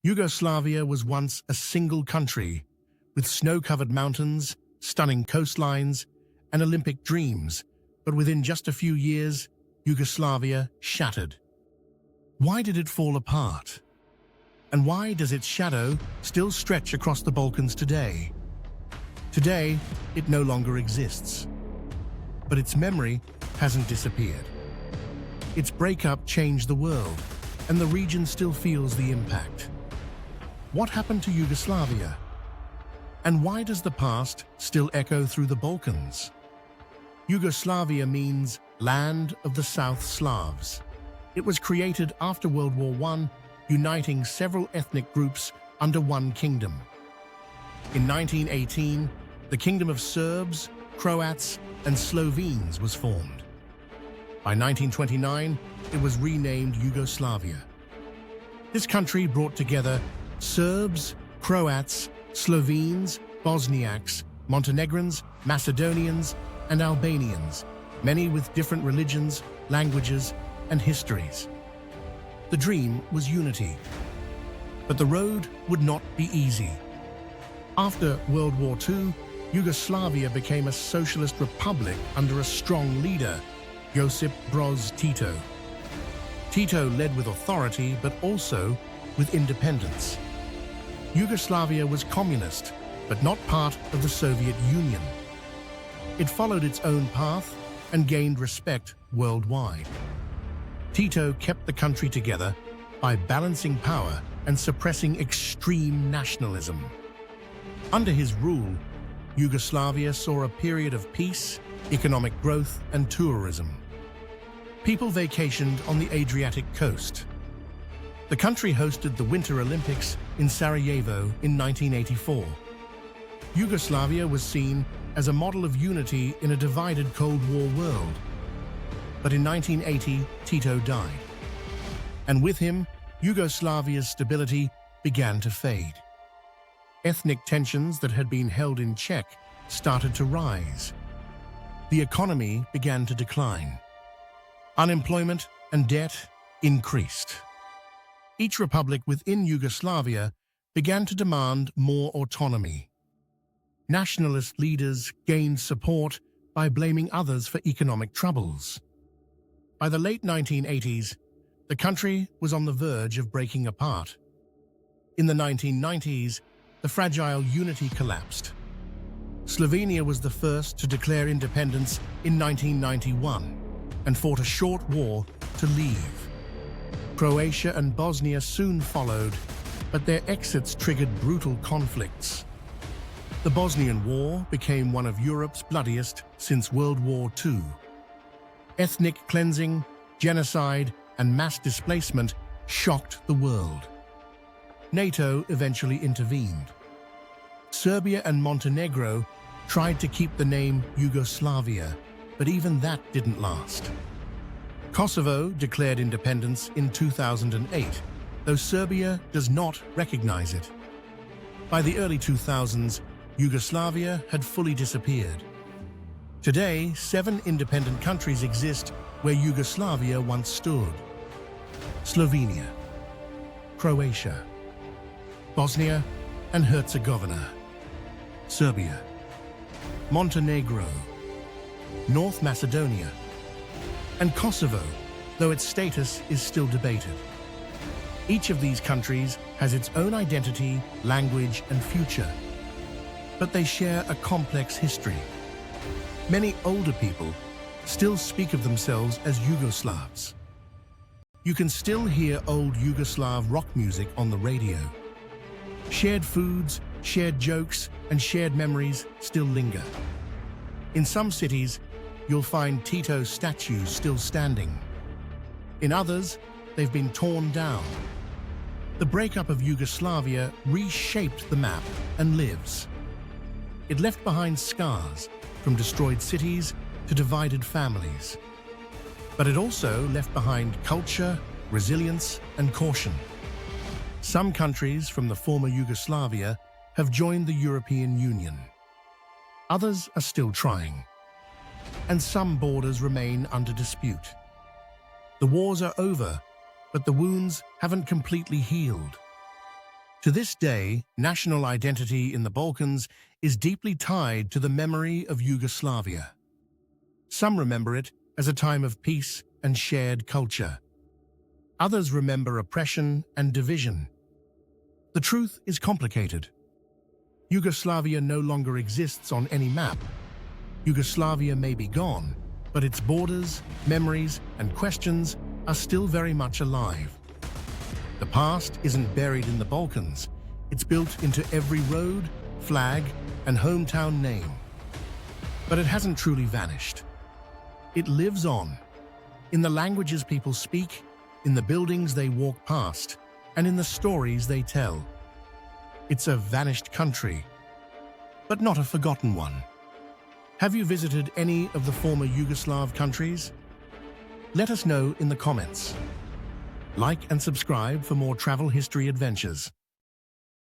Yugoslavia was once a single country with snow-covered mountains, stunning coastlines, and Olympic dreams, but within just a few years, Yugoslavia shattered. Why did it fall apart? And why does its shadow still stretch across the Balkans today? Today, it no longer exists. But its memory hasn't disappeared. Its breakup changed the world, and the region still feels the impact. What happened to Yugoslavia? And why does the past still echo through the Balkans? Yugoslavia means land of the South Slavs. It was created after World War I, uniting several ethnic groups under one kingdom. In 1918, the Kingdom of Serbs, Croats, and Slovenes was formed. By 1929, it was renamed Yugoslavia. This country brought together Serbs, Croats, Slovenes, Bosniaks, Montenegrins, Macedonians, and Albanians, many with different religions, languages, and histories. The dream was unity, but the road would not be easy. After World War II, Yugoslavia became a socialist republic under a strong leader, Josip Broz Tito. Tito led with authority, but also with independence. Yugoslavia was communist, but not part of the Soviet Union. It followed its own path and gained respect worldwide. Tito kept the country together by balancing power and suppressing extreme nationalism. Under his rule, Yugoslavia saw a period of peace, economic growth, and tourism. People vacationed on the Adriatic coast. The country hosted the Winter Olympics in Sarajevo in 1984. Yugoslavia was seen as a model of unity in a divided Cold War world. But in 1980, Tito died. And with him, Yugoslavia's stability began to fade. Ethnic tensions that had been held in check started to rise. The economy began to decline. Unemployment and debt increased. Each republic within Yugoslavia began to demand more autonomy. Nationalist leaders gained support by blaming others for economic troubles. By the late 1980s, the country was on the verge of breaking apart. In the 1990s, the fragile unity collapsed. Slovenia was the first to declare independence in 1991 and fought a short war to leave. Croatia and Bosnia soon followed, but their exits triggered brutal conflicts. The Bosnian War became one of Europe's bloodiest since World War II. Ethnic cleansing, genocide, and mass displacement shocked the world. NATO eventually intervened. Serbia and Montenegro tried to keep the name Yugoslavia, but even that didn't last. Kosovo declared independence in 2008, though Serbia does not recognize it. By the early 2000s, Yugoslavia had fully disappeared. Today, 7 independent countries exist where Yugoslavia once stood: Slovenia, Croatia, Bosnia and Herzegovina, Serbia, Montenegro, North Macedonia, and Kosovo, though its status is still debated. Each of these countries has its own identity, language, and future, but they share a complex history. Many older people still speak of themselves as Yugoslavs. You can still hear old Yugoslav rock music on the radio. Shared foods, shared jokes, and shared memories still linger. In some cities, you'll find Tito statues still standing. In others, they've been torn down. The breakup of Yugoslavia reshaped the map and lives. It left behind scars, from destroyed cities to divided families. But it also left behind culture, resilience, and caution. Some countries from the former Yugoslavia have joined the European Union. Others are still trying. And some borders remain under dispute. The wars are over, but the wounds haven't completely healed. To this day, national identity in the Balkans is deeply tied to the memory of Yugoslavia. Some remember it as a time of peace and shared culture. Others remember oppression and division. The truth is complicated. Yugoslavia no longer exists on any map. Yugoslavia may be gone, but its borders, memories, and questions are still very much alive. The past isn't buried in the Balkans. It's built into every road, flag, and hometown name. But it hasn't truly vanished. It lives on, in the languages people speak, in the buildings they walk past, and in the stories they tell. It's a vanished country, but not a forgotten one. Have you visited any of the former Yugoslav countries? Let us know in the comments. Like and subscribe for more travel history adventures.